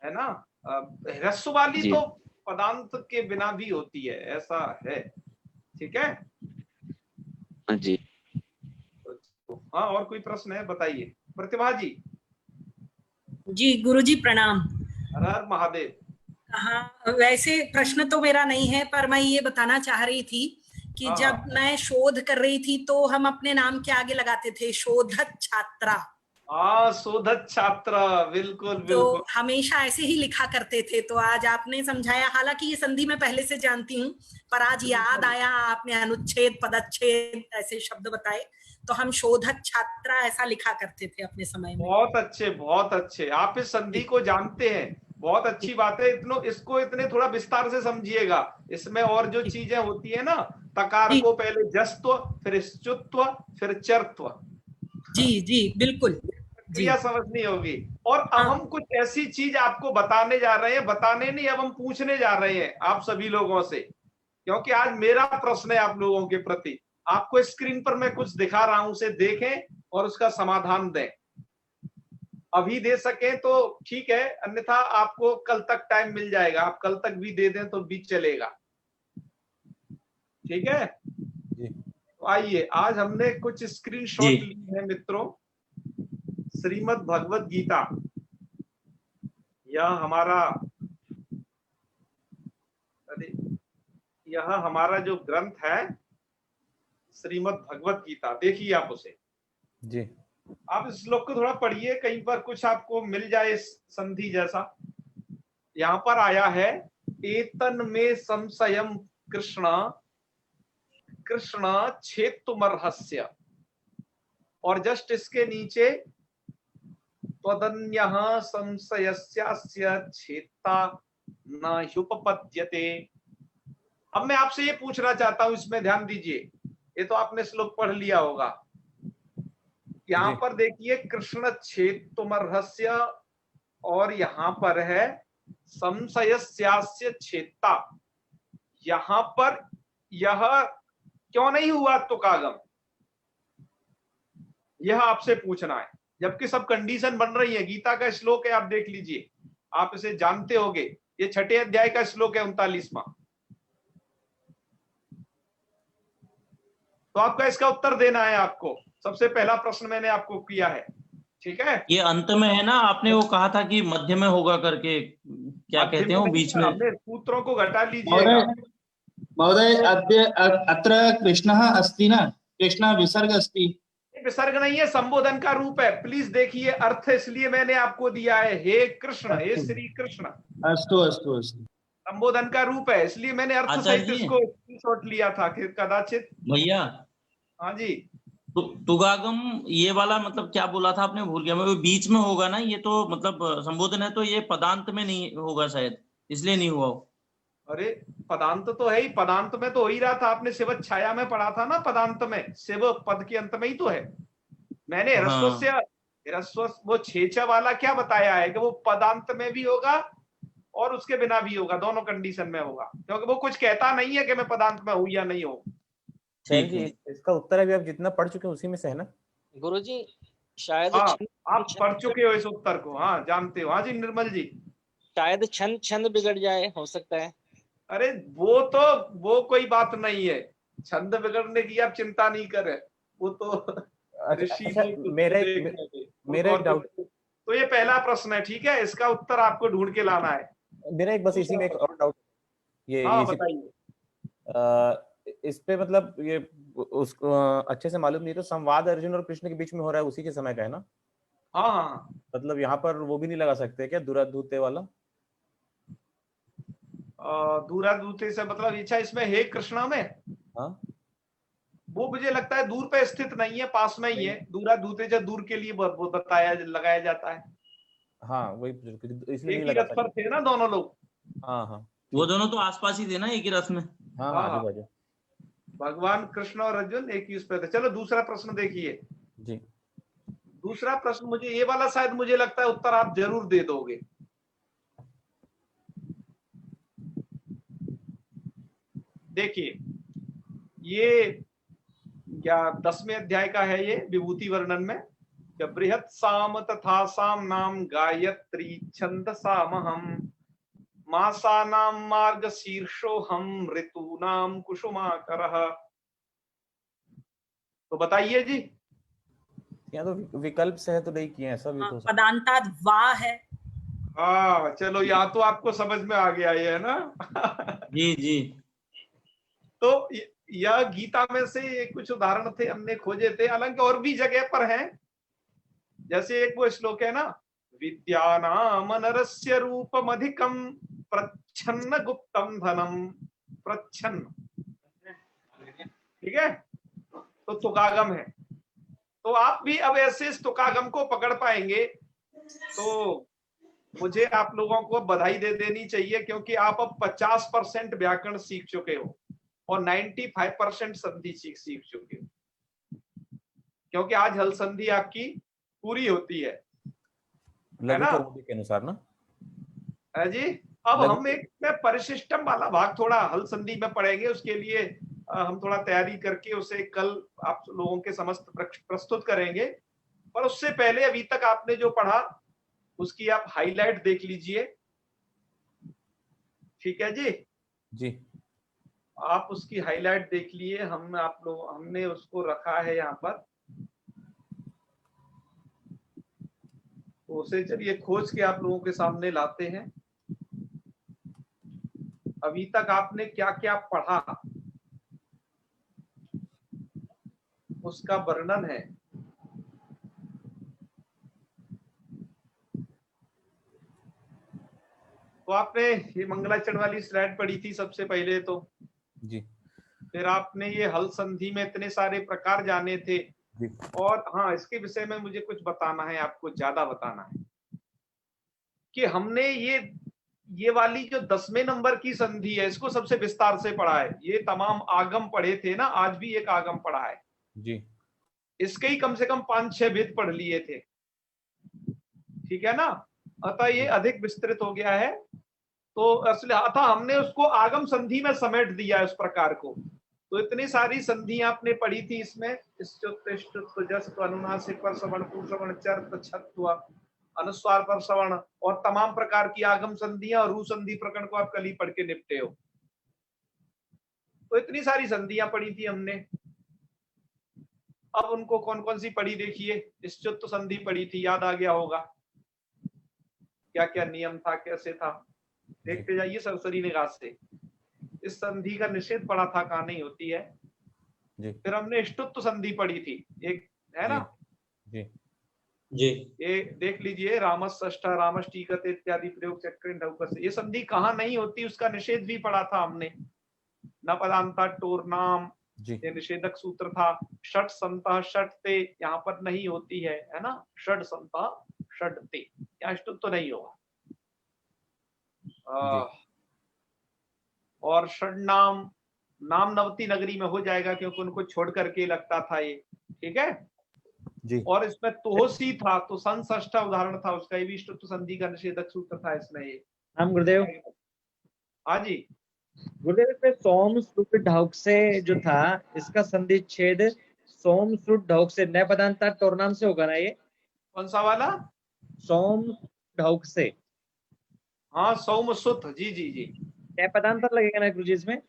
है ना। ह्रस्व वाली तो पदांत के बिना भी होती है, ऐसा है। ठीक है जी। हाँ, और कोई प्रश्न है बताइए, प्रतिभा जी। जी गुरुजी प्रणाम। हर हर महादेव। हाँ, वैसे प्रश्न तो मेरा नहीं है, पर मैं ये बताना चाह रही थी कि जब मैं शोध कर रही थी तो हम अपने नाम के आगे लगाते थे शोधक छात्रा, हाँ, शोधक छात्र, बिल्कुल तो बिल्कुल। हमेशा ऐसे ही लिखा करते थे, तो आज आपने समझाया, हालांकि ये संधि मैं पहले से जानती हूँ, पर आज याद आया, आपने अनुच्छेद पदच्छेद ऐसे शब्द बताए, तो हम शोधक छात्रा ऐसा लिखा करते थे अपने समय में। बहुत अच्छे, बहुत अच्छे, आप इस संधि को जानते हैं, बहुत अच्छी बात है। इसको इतने थोड़ा विस्तार से समझिएगा। इसमें और जो चीजें होती है ना, तकार को पहले जस्त्व, फिर श्चुत्व, फिर चर्त्व, जी जी बिल्कुल जी। प्रक्रिया समझनी होगी। और अब हाँ हम कुछ ऐसी चीज आपको बताने जा रहे हैं, बताने नहीं, अब हम पूछने जा रहे हैं आप सभी लोगों से, क्योंकि आज मेरा प्रश्न है आप लोगों के प्रति। आपको स्क्रीन पर मैं कुछ दिखा रहा हूं, उसे देखें और उसका समाधान दें। अभी दे सकें तो ठीक है, अन्यथा आपको कल तक टाइम मिल जाएगा, आप कल तक भी दे दें तो भी चलेगा। ठीक है जी। तो आइए, आज हमने कुछ स्क्रीनशॉट जी। लिए हैं मित्रों। श्रीमद् भगवत गीता, यह हमारा, अरे यह हमारा जो ग्रंथ है श्रीमद् भगवत गीता, देखिए आप उसे। जी। आप इस श्लोक को थोड़ा पढ़िए, कहीं पर कुछ आपको मिल जाए इस संधि जैसा। यहां पर आया है, एतन में संशयम कृष्ण कृष्ण छेत्तुमर्हस्य, और जस्ट इसके नीचे त्वदन्यः संशयस्यास्य छेत्ता न ह्युपपद्यते। अब मैं आपसे ये पूछना चाहता हूं, इसमें ध्यान दीजिए, ये तो आपने श्लोक पढ़ लिया होगा। यहां जी। पर देखिए कृष्ण छेत्तुमर्हस्य, और यहां पर है संशयस्यास्य छेत्ता। यहां पर यह क्यों नहीं हुआ तुकागम, यह आपसे पूछना है, जबकि सब कंडीशन बन रही है। गीता का श्लोक है, आप देख लीजिए, आप इसे जानते होंगे, ये 6ठे अध्याय का श्लोक है, 39वां। तो आपका इसका उत्तर देना है आपको। सबसे पहला प्रश्न मैंने आपको किया है, ठीक है। ये अंत में है ना, आपने वो कहा था कि मध्य में होगा करके, क्या मध्य कहते में हो नहीं, बीच में? हमने सूत्रों को घटा लीजिएगा। महोदय महोदय अद्य अत्र कृष्णः अस्ति न, कृष्णः विसर्ग अस्ति। विसर्ग नहीं है, संबोधन का रूप है। प्लीज देखिए अर्थ, इसलिए मैंने आपको दिया है, हे कृष्ण, हे श्री कृष्ण। अस्तु अस्तु अस्तु। संबोधन का रूप है, इसलिए मैंने अर्थ आचार्य सहित जी। इसको स्क्रीनशॉट लिया था कि कदाचित। भैया, हाँ जी, तुगागम ये वाला मतलब क्या बोला था आपने, भूल गया मैं। वो बीच में होगा ना, ये तो मतलब संबोधन है, तो ये पदांत में नहीं होगा शायद, इसलिए नहीं हुआ। अरे पदांत तो है ही, पदांत में तो हो ही रहा था। आपने शिव छाया में पढ़ा था ना, पदांत में शिव पद के अंत में ही तो है। मैंने ह्रस्व हाँ। से ह्रस्व वो छेचा वाला क्या बताया है कि वो पदांत में भी होगा और उसके बिना भी होगा, दोनों कंडीशन में होगा, क्योंकि वो कुछ कहता नहीं है कि मैं पदांत में हूं या नहीं हूं। शैल जी, इसका उत्तर अभी आप जितना पढ़ चुके हैं उसी में से है ना? गुरुजी शायद हाँ, छंद आप पढ़ चुके हो इस उत्तर को, हाँ जानते हो। हाँ जी निर्मल जी। शायद छंद छंद बिगड़ जाए, हो सकता है। अरे वो कोई बात नहीं है, छंद बिगड़ने की आप चिंता नहीं करें, वो तो ऋषि अच्छा, लोग मेरा देख लेंगे। एक डाउट। तो ये पहला प्रश्न है, ठीक है, इसका उत्तर आपको ढूंढ के लाना है। मेरा एक बस इसी में एक और डाउट, ये हाँ इसी बताइए। इस पे मतलब ये उसको अच्छे से मालूम नहीं, तो संवाद अर्जुन और कृष्ण के बीच में हो रहा है, उसी के समय का है ना? हाँ हाँ, मतलब यहाँ पर वो भी नहीं लगा सकते क्या, दुराधूते वाला? दूरा दूते से मतलब इच्छा इसमें हे कृष्णा में, हाँ, वो मुझे लगता है दूर पे स्थित नहीं है, पास में ही है। दूरा दूते जो दूर के लिए वो बताया लगाया जाता है। हाँ वही इसलिए एक नहीं ही लगा रथ पर सकते। थे ना दोनों लोग। हाँ हाँ वो दोनों तो आसपास ही थे ना, एक ही रथ में। हाँ, हाँ, आजू बाजू। भगवान कृष्ण और अर्जुन एक ही उस पे थे। चलो दूसरा प्रश्न देखिए। जी। दूसरा प्रश्न, मुझे ये वाला शायद मुझे लगता है उत्तर आप जरूर दे दोगे। देखिए, ये क्या 10वें अध्याय का है, ये विभूति वर्णन में, बृहत साम तथा साम नाम गायत्री छंद सामहम मासानाम मार्ग शीर्षो हम ऋतूनाम कुसुमाकरः। तो बताइए जी। यहाँ तो विकल्प से है तो नहीं किए, ऐसा भी तो हो सकता पदांताद वा है। हाँ चलो, यहाँ तो आपको समझ में आ गया ये, है ना। जी जी। तो यह गीता में से ये कुछ उदाहरण थे, हमने खोजे थे, हालांकि और भी जगह पर हैं, जैसे एक वो श्लोक है ना, विद्यानाम नरस्य रूपमधिकम प्रच्छन्न गुप्तम धनम, प्रच्छन्न, ठीक है, तो तुकागम है। तो आप भी अब ऐसे इस तुकागम को पकड़ पाएंगे तो मुझे आप लोगों को बधाई दे देनी चाहिए, क्योंकि आप अब 50% व्याकरण सीख चुके हो और 95% संधि सीख चुके हो, क्योंकि आज हल संधि आपकी पूरी होती है लघु ना? करोड़ी के अनुसार ना है जी। अब हम एक परिशिष्टम वाला भाग थोड़ा हल संधि में पढ़ेंगे, उसके लिए हम थोड़ा तैयारी करके उसे कल आप लोगों के समस्त प्रस्तुत करेंगे। पर उससे पहले अभी तक आपने जो पढ़ा उसकी आप हाईलाइट देख लीजिए, ठीक है जी? जी आप उसकी हाईलाइट देख लिए, हमने उसको रखा है यहाँ पर, तो उसे चलिए खोज के आप लोगों के सामने लाते हैं। अभी तक आपने क्या क्या पढ़ा उसका वर्णन है। तो आपने ये मंगलाचरण वाली स्लाइड पढ़ी थी सबसे पहले तो जी, फिर आपने ये हल संधि में इतने सारे प्रकार जाने थे जी। और हाँ, इसके विषय में मुझे कुछ बताना है, आपको ज्यादा बताना है कि हमने ये वाली जो 10वें नंबर की संधि है इसको सबसे विस्तार से पढ़ा है। ये तमाम आगम पढ़े थे ना, आज भी एक आगम पढ़ा है जी इसके ही कम से कम 5-6 भेद पढ़ लिए थे, ठीक है ना? अतः ये अधिक विस्तृत हो गया है, तो अतः हमने उसको आगम संधि में समेट दिया है उस प्रकार को। तो इतनी सारी संधि आपने पढ़ी थी इसमें, अनुनासिक पर श्रवण, कुश्रवण, चर्त, छत्व, अनुस्वार पर श्रवण और तमाम प्रकार की आगम संधियां और रू संधि प्रकरण को आप कल ही पढ़ के निपटे हो। तो इतनी सारी संधियां पढ़ी थी हमने। अब उनको कौन कौन सी पढ़ी देखिए। निश्चुत संधि पढ़ी थी, याद आ गया होगा क्या क्या नियम था, कैसे था, देखते जाइए सरसरी निगाह से। इस संधि का निषेध पढ़ा था, कहां नहीं होती है। जी फिर हमने ष्टुत्व संधि पढ़ी थी, एक है ना? जी जी ये देख लीजिए, रामस्ष्टा रामष्टीकते इत्यादि प्रयोग चक्र ढौकस, ये संधि कहां नहीं होती उसका निषेध भी पढ़ा था हमने। न पदांता टोर नाम, ये निषेधक सूत्र था। षट संतः षटते, यहाँ पर नहीं होती है ना? षट संतः षटते, यहाँ ष्टुत्व तो नहीं होगा। और षड नाम, नाम नवती नगरी में हो जाएगा क्योंकि उनको छोड़ करके लगता था ये, ठीक है जी। और इसमें तोसी था, तो संष्ठा उदाहरण था उसका, ये भी ष्टुत्व संधि का निषेधक सूत्र था इसमें ये। हम गुरुदेव, हाँ जी गुरुदेव इसमें सोम सुट ढौक से जो था इसका संधि छेद सोम सुट ढौक से नए पदांता टोरनाम से होगा ना ये? कौन सा वाला? सोम ढौक से, हाँ सौम सुत, जी जी जी। नए पदांतर लगेगा ना गुरुजी इसमें?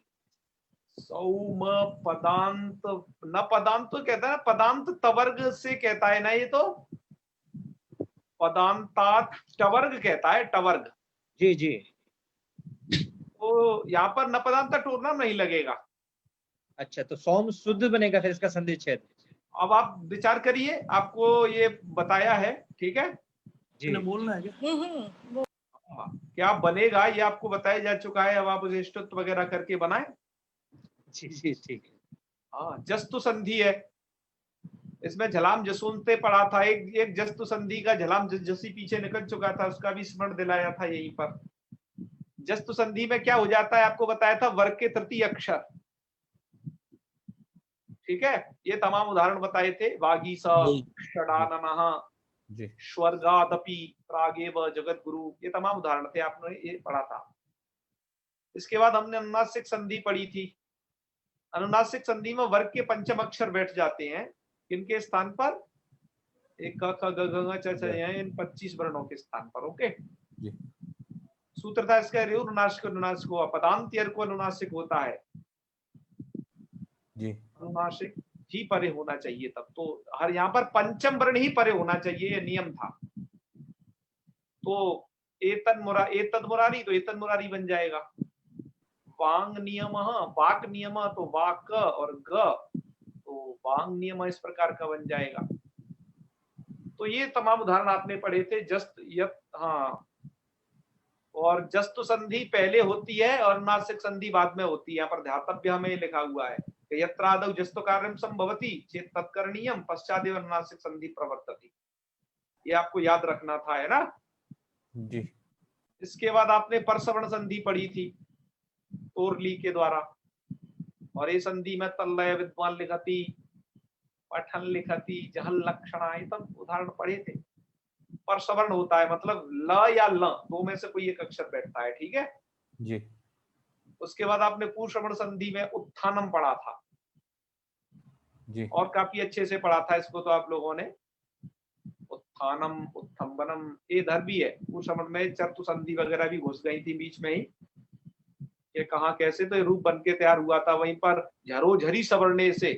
सौम पदांत, न पदांत तो कहता है ना, पदांत तवर्ग से कहता है ना, ये तो पदांतात टवर्ग कहता है, टवर्ग। जी जी। तो यहाँ पर न पदांत टोरना नहीं लगेगा। अच्छा, तो सोम शुद्ध बनेगा फिर इसका संधि छेद। अब आप विचार करिए, आपको ये बताया है, ठीक है जी। बोलना है क्या? क्या बनेगा ये आपको बताया जा चुका है, अब आप उसे ष्टुत्व वगैरह करके बनाए। जी जी ठीक है। हाँ, जस्तु संधि है, इसमें झलाम जसूनते पढ़ा था। एक जस्तु संधि का झलाम जसी पीछे निकल चुका था, उसका भी स्मरण दिलाया था यहीं पर। जस्तु संधि में क्या हो जाता है आपको बताया था, वर्ग के तृतीय अक्षर, ठीक है। ये तमाम उदाहरण बताए थे, वागीस, षडाननः, स्वर्गादपि, प्रागेव, जगत गुरु, ये तमाम उदाहरण थे, आपने ये पढ़ा था। इसके बाद हमने अनुनासिक संधि पढ़ी थी। अनुनासिक संधि में वर्ग के पंचम अक्षर बैठ जाते हैं, किनके स्थान पर? एक क ख ग घ च छ इन 25 वर्णों के स्थान पर। ओके, सूत्र था इसका, अनुनासिक अनुनासिक हुआ, पदांत को अनुनासिक होता है जी, अनुनासिक ही परे होना चाहिए तब तो, हर यहाँ पर पंचम वर्ण ही परे होना चाहिए, ये नियम था। तो एतद मुरारी, तो एतद मुरारी बन जाएगा। वांग नियम, वाक नियम, तो वाक और ग, तो वांग नियम इस प्रकार का बन जाएगा। तो तो ये तमाम उदाहरण आपने पढ़े थे। जस्त यत, हाँ, और जस्तु संधि पहले होती है और अनुनासिक संधि बाद में होती है। यहाँ पर ध्यातव्य हमें लिखा हुआ है कि यत्रादौ जस्तु कार्यम संभवति चेत तत्करणीयम पश्चादेव अनुनासिक संधि प्रवर्तति। ये आपको याद रखना था, है ना जी। इसके बाद आपने परसवर्ण संधि पढ़ी थी तोरली के द्वारा, और ये संधि में तल्लय विद्वान लिखती, पठन लिखती, जहल लक्षणा, ये सब उदाहरण पढ़े थे। परसवर्ण होता है मतलब ल या ल दो में से कोई एक अक्षर बैठता है, ठीक है जी। उसके बाद आपने कुश्रवण संधि में उत्थानम पढ़ा था जी। और काफी अच्छे से पढ़ा था इसको तो आप लोगों ने। उत्थानम उत्थम्बनम ये इधर भी है, कुश्रवण में चर्तु संधि वगैरह भी घुस गई थी बीच में ही, ये कहाँ कैसे तो ये रूप बन के तैयार हुआ था। वहीं पर झरो झरी सवर्णे से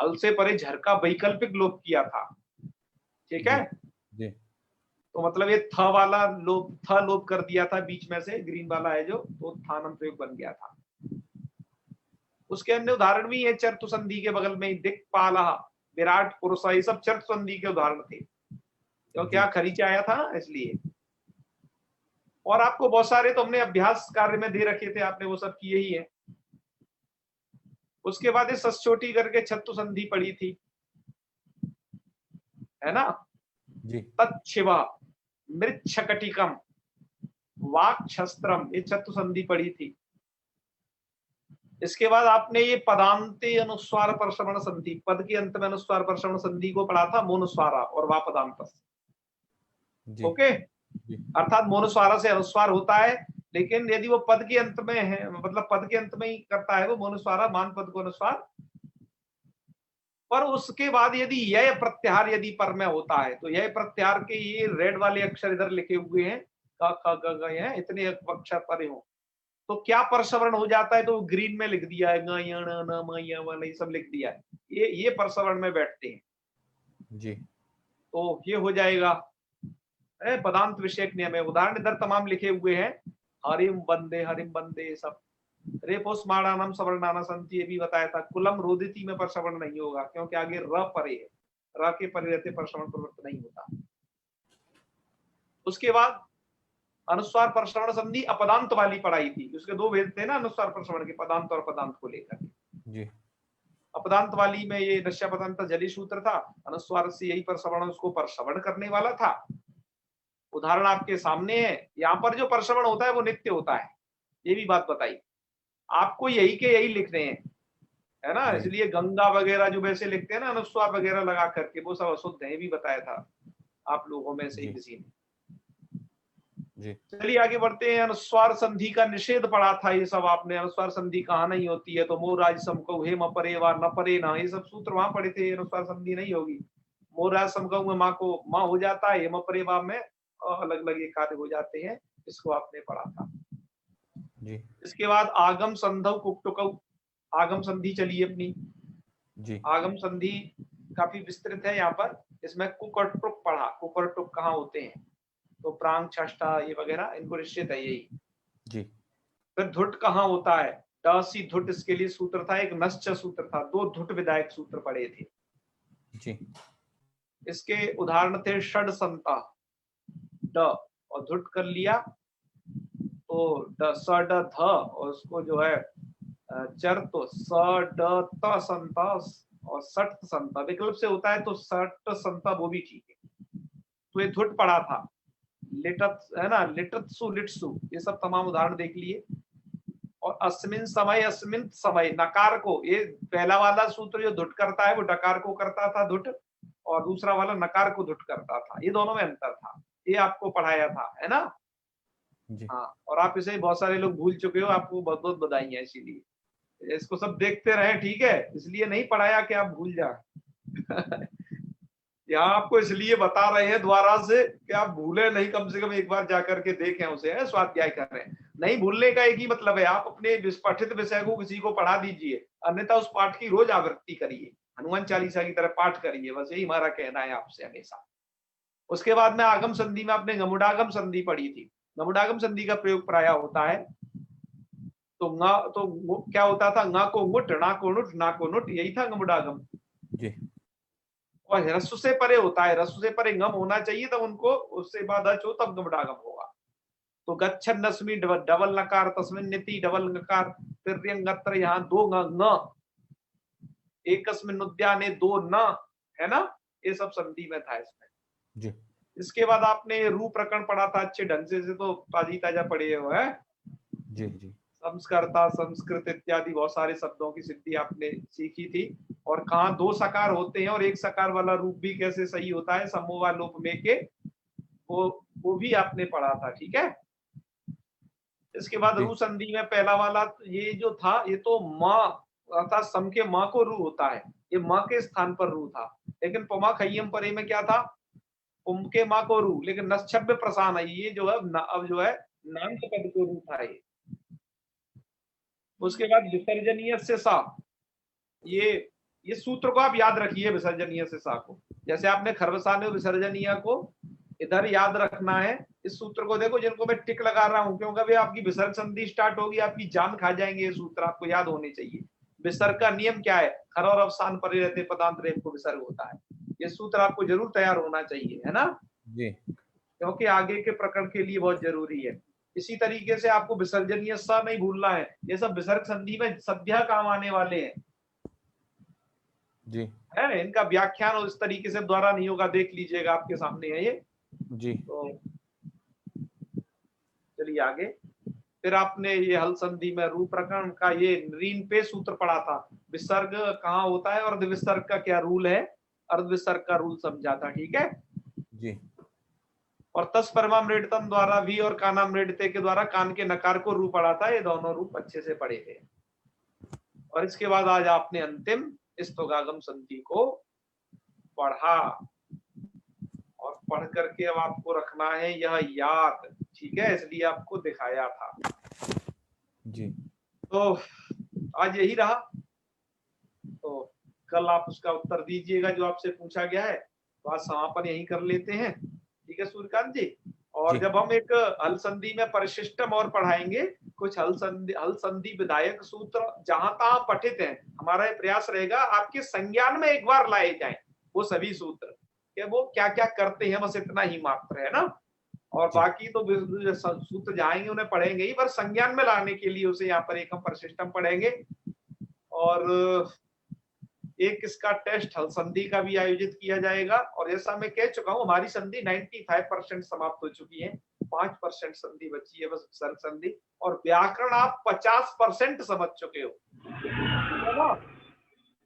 हल से परे झर का वैकल्पिक लोप किया था, ठीक है जी। तो मतलब ये थ वाला लोप, थ लोप कर दिया था बीच में से, ग्रीन वाला है जो, तो उत्थानम प्रयोग बन गया था। उसके अन्य उदाहरण भी है चर्तु संधि के बगल में दिक्पालः, विराट पुरुष, ये सब चर्तु संधि के उदाहरण थे, तो क्या खरीच आया था ना इसलिए। और आपको बहुत सारे तो हमने अभ्यास कार्य में दे रखे थे, आपने वो सब किए ही है। उसके बाद सचोटी करके छत्तु संधि पड़ी थी, है ना जी। तच्छिव मृच्छकटिकम वाक्शस्त्रम, ये छत्तु संधि पड़ी थी। इसके बाद आपने ये पदांते अनुस्वार परश्रवण संधि, पद के अंत में अनुस्वार परश्रवण संधि को पढ़ा था, मोनुस्वारा और वा पदांत। ओके, अर्थात मोनुस्वारा से अनुस्वार होता है, लेकिन यदि वो पद के अंत में है, मतलब पद के अंत में ही करता है वो मोनुस्वारा, मान पद को अनुस्वार। पर उसके बाद यदि यह प्रत्याहार यदि पर में होता है तो यह प्रत्याहार के ये रेड वाले अक्षर इधर लिखे हुए हैं, क ख ग घ हैं, इतने अक्षर परे हो तो क्या परसवर्ण हो जाता है, तो ग्रीन में लिख दिया है, ग य न न म य व, ये सब लिख दिया है, ये परसवर्ण में बैठते हैं जी। तो ये हो जाएगा पदांत विषयक नियम है। उदाहरण इधर तमाम लिखे हुए हैं, हरिम बंदे सब। रेपोस माणानम सवर्णाना संति, ये भी बताया था। कुलम रोदिति में परसवर्ण नहीं होगा क्योंकि आगे र परे है, र के परे रहते परसवर्ण प्रवृत्त नहीं होता। उसके बाद अनुस्वार परसवर्ण संधि अपदांत वाली पढ़ाई थी, उसके दो भेद थे ना अनुस्वार परसवर्ण के, पदांत और अपदांत को लेकर। जी। अपदांत वाली में ये नश्य पदांत जली सूत्र था, अनुस्वार से यही परसवर्ण उसको परसवर्ण करने वाला था। उदाहरण आपके सामने है, यहाँ पर जो परसवर्ण होता है वो नित्य होता है, ये भी बात बताई आपको, यही के यही लिख रहे हैं, है ना। इसलिए गंगा वगैरह जो वैसे लिखते हैं ना अनुस्वार वगैरह लगा करके, वो सब अशुद्ध है, भी बताया था आप लोगों में से ही किसी ने। चलिए आगे बढ़ते हैं। अनुस्वार संधि का निषेध पढ़ा था, ये सब आपने। अनुस्वार संधि कहाँ नहीं होती है, तो मोराज समकौ हे म परे वा न परे ना, ये सब सूत्र वहां पढ़े थे। अनुस्वार संधि नहीं होगी, मोराज समकौ में माँ को माँ हो जाता है, हे म परे वा में अलग अलग एक कार्य हो जाते हैं, इसको आपने पढ़ा था जी। इसके बाद आगम संधव कुक्टुकौ, आगम संधि चली अपनी जी। आगम संधि काफी विस्तृत है यहाँ पर। इसमें कुक और टुक पढ़ा, कुक और टुक कहाँ होते हैं, तो प्रांग छष्टा ये वगैरह इनको निश्चित है यही जी। फिर धुट कहाँ होता है, सी धुट, इसके लिए सूत्र था एक, नश्च सूत्र था, दो धुट विधायक सूत्र पढ़े थे जी। इसके उदाहरण थे षड संता, ड और धुट कर लिया तो ड स ड ध, और उसको जो है चर तो स ड त संता और सट संता विकल्प से होता है, तो सट संता वो भी ठीक है। तो ये धुट पढ़ा था। लिटत है ना, लिटत्सु लिटसु, ये सब तमाम उदाहरण देख लिए। और अस्मिन समय अस्मिन समय, नकार को, ये पहला वाला सूत्र जो धुट करता है वो डकार को करता था धुट, और दूसरा वाला नकार को धुट करता था, ये दोनों में अंतर था, ये आपको पढ़ाया था, है ना जी। हाँ। और आप इसे बहुत सारे लोग भूल चुके हो, आपको बहुत बहुत बधाई है, इसीलिए इसको सब देखते रहे, ठीक है, इसलिए नहीं पढ़ाया कि आप भूल जाए यहाँ आपको इसलिए बता रहे हैं द्वारा से कि आप भूले नहीं, कम से कम एक बार जाकर के देखें उसे, स्वाध्याय कर रहे हैं। नहीं भूलने का एक ही मतलब है, आप अपने पठित विषय को किसी को पढ़ा दीजिए, अन्यथा उस पाठ की रोज आवृत्ति करिए, हनुमान चालीसा की तरह पाठ करिए, बस यही हमारा कहना है आपसे हमेशा। उसके बाद में आगम संधि में आपने गमुडागम संधि पढ़ी थी। गमुडागम संधि का प्रयोग प्राय होता है, तो ङ तो क्या होता था, ङ को मुट, ना को नुट, ना को नुट, यही था गमुडागम जी। और ह्रस्व से परे होता है, ह्रस्व से परे ngम होना चाहिए, तब उनको उससे बाद अच हो तब गमडागम होगा। तो गच्छन्नस्मि डबल नकार, तस्मिन् निति डबल नकार, तिर्यंगत्र यहाँ दो न, एकस्मिन् उद्याने दो न, है ना, ये सब संधि में था इसमें जी। इसके बाद आपने रू प्रकरण पढ़ा था अच्छे ढंग से तो ताजी ताजा पढ़े हो है। जी जी संस्कर्ता, संस्कृत इत्यादि बहुत सारे शब्दों की सिद्धि आपने सीखी थी, और कहाँ दो सकार होते हैं और एक सकार वाला रूप भी कैसे सही होता है समूह लोप में के, वो भी आपने पढ़ा था, ठीक है। इसके बाद रू संधि में पहला वाला ये जो था, ये तो माँ अर्थात सम के माँ को रू होता है, ये माँ के स्थान पर रू था, लेकिन पमा खय्यम परे में क्या था, उनके माँ को रू, लेकिन नश्छब्य प्रसान है, ये जो है अब जो है नाम के पद को रू था ये। उसके बाद विसर्जनीय से सा, ये सूत्र को आप याद रखिए, विसर्जनीय से सा को, जैसे आपने खरवसाने विसर्जनीय को इधर याद रखना है। इस सूत्र को देखो, जिनको मैं टिक लगा रहा हूं, क्योंकि अभी आपकी विसर्ग संधि स्टार्ट होगी, आपकी जान खा जाएंगे, ये सूत्र आपको याद होने चाहिए। विसर्ग का नियम क्या है, खर और अवसान परे रहते पदांत रेप को विसर्ग होता है, ये सूत्र आपको जरूर तैयार होना चाहिए, है ना जी, क्योंकि आगे के प्रकरण के लिए बहुत जरूरी है। इसी तरीके से आपको विसर्जनीय सा नहीं भूलना है, ये सब विसर्ग संधि में सद्या काम आने वाले हैं जी है, इनका व्याख्यान उस तरीके से द्वारा नहीं होगा, देख लीजिएगा आपके सामने है ये जी। तो चलिए आगे। फिर आपने ये हल संधि में रूप प्रकरण का ये रीन पे सूत्र पढ़ा था, विसर्ग कहाँ होता है और अर्ध विसर्ग का क्या रूल है, अर्ध विसर्ग का रूल समझा था, ठीक है जी। और तस परमामृतम द्वारा भी और कानामृते के द्वारा कान के नकार को रूप पढ़ा था, ये दोनों रूप अच्छे से पढ़े थे। और इसके बाद आज आपने अंतिम स्तोगागम संधि को पढ़ा, और पढ़ करके अब आपको रखना है यह याद, ठीक है, इसलिए आपको दिखाया था जी। तो आज यही रहा, तो कल आप उसका उत्तर दीजिएगा जो आपसे पूछा गया है। तो आज समापन यही कर लेते हैं, ठीक है सूर्यकांत जी। और जी। जब हम एक हल संधि में परिशिष्टम और पढ़ाएंगे, कुछ हल संधि विधायक सूत्र जहां तहां पठित हैं, हमारा ये प्रयास रहेगा आपके संज्ञान में एक बार लाए जाएं वो सभी सूत्र, कि वो क्या क्या करते हैं, बस इतना ही मात्र है ना। और बाकी तो सूत्र जाएंगे उन्हें पढ़ेंगे ही, पर संज्ञान में लाने के लिए उसे यहाँ पर एक हम परिशिष्टम पढ़ेंगे। और एक इसका टेस्ट हल संधि का भी आयोजित किया जाएगा, और जैसा मैं कह चुका हूँ हमारी संधि 95% समाप्त हो चुकी है, 5% संधि बची है बस विसर्ग संधि, और व्याकरण आप 50% समझ चुके हो,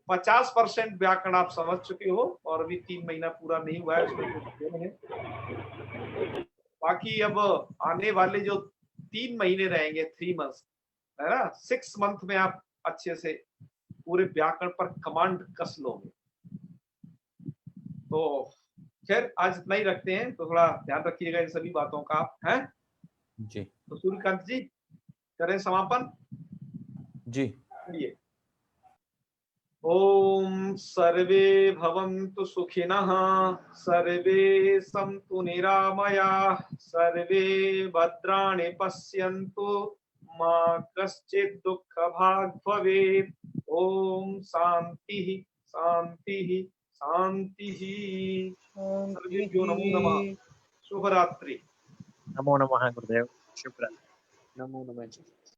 50% व्याकरण आप समझ चुके हो, और अभी 3 महीना पूरा नहीं हुआ है उसमें। बाकी अब आने वाले जो 3 महीने रहेंगे, 3 मंथ्स है ना, 6 मंथ में आप अच्छे से पूरे व्याकरण पर कमांड कस लोगे। तो खैर आज इतना ही रखते हैं, तो थोड़ा ध्यान रखिएगा इन सभी बातों का आप हैं जी। तो सूर्यकांत जी करें समापन जी। चलिए। ओम सर्वे भवन्तु सुखिनः, सर्वे सन्तु निरामयाः, सर्वे भद्राणि पश्यन्तु, मा कश्चित् दुःखभाग् भवेत्। ओम शांति शांति शांति। सर्वेभ्यो नमो नमः। शुभ रात्रि। नमो नमः गुरुदेव, शुभ रात्रि। नमो नमः जी।